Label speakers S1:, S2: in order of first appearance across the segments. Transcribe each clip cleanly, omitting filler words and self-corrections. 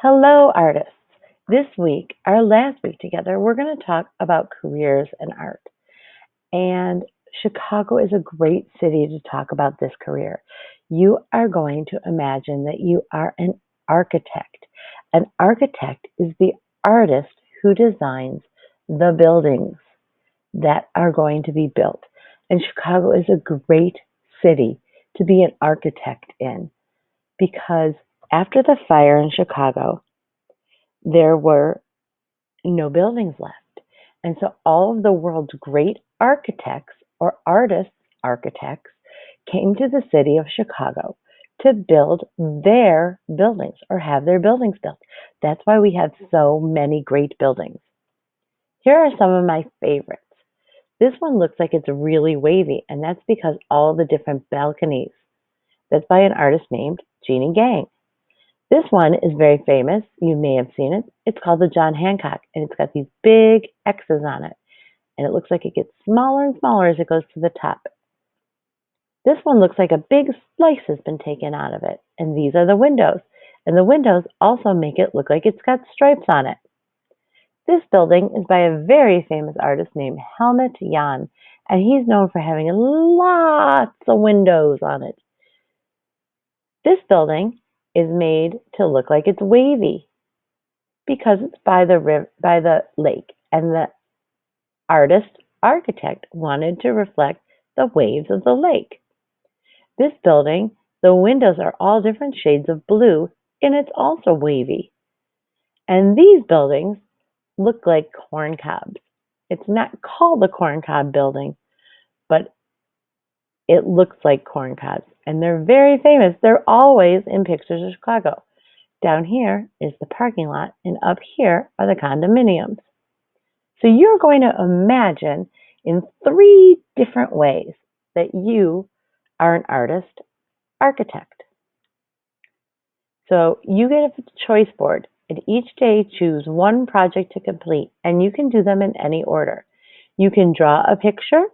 S1: Hello, artists. This week, our last week together, we're going to talk about careers in art. And Chicago is a great city to talk about this career. You are going to imagine that you are an architect. An architect is the artist who designs the buildings that are going to be built. And Chicago is a great city to be an architect in because after the fire in Chicago, there were no buildings left. And so all of the world's great architects or artists, architects, came to the city of Chicago to build their buildings or have their buildings built. That's why we have so many great buildings. Here are some of my favorites. This one looks like it's really wavy, and that's because all the different balconies. That's by an artist named Jeannie Gang. This one is very famous. You may have seen it. It's called the John Hancock, and it's got these big X's on it. And it looks like it gets smaller and smaller as it goes to the top. This one looks like a big slice has been taken out of it. And these are the windows. And the windows also make it look like it's got stripes on it. This building is by a very famous artist named Helmut Jahn, and he's known for having lots of windows on it. This building is made to look like it's wavy because it's by the lake, and the architect wanted to reflect the waves of the lake. This building, the windows are all different shades of blue, and it's also wavy. And these buildings look like corn cobs. It's not called the corn cob building, but it looks like corn cobs, and they're very famous. They're always in pictures of Chicago. Down here is the parking lot, and up here are the condominiums. So you're going to imagine in 3 different ways that you are an artist, architect. So you get a choice board, and each day choose one project to complete, and you can do them in any order. You can draw a picture,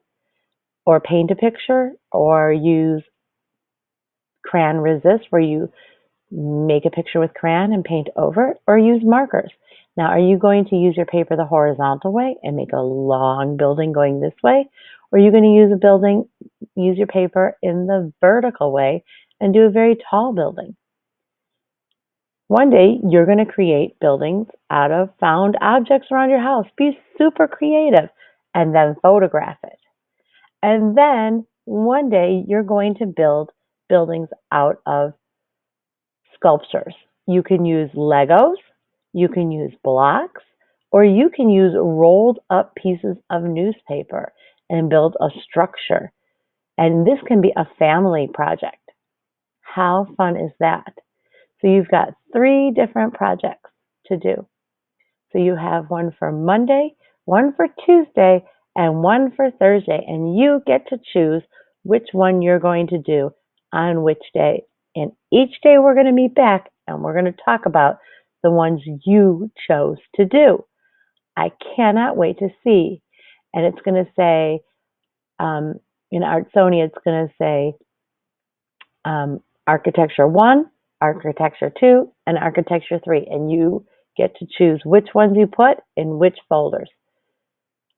S1: or paint a picture, or use crayon resist where you make a picture with crayon and paint over it, or use markers. Now, are you going to use your paper the horizontal way and make a long building going this way? Or are you going to use your paper in the vertical way and do a very tall building? One day, you're going to create buildings out of found objects around your house. Be super creative and then photograph it. And then one day, you're going to build buildings out of sculptures. You can use Legos, you can use blocks, or you can use rolled up pieces of newspaper and build a structure. And this can be a family project. How fun is that? So you've got 3 different projects to do. So you have one for Monday, one for Tuesday, and one for Thursday. And you get to choose which one you're going to do on which day. And each day we're going to meet back and we're going to talk about the ones you chose to do. I cannot wait to see. And it's going to say, in Artsonia, it's going to say Architecture 1, Architecture 2, and Architecture 3. And you get to choose which ones you put in which folders.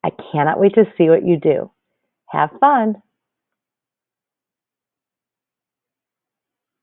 S1: I cannot wait to see what you do. Have fun.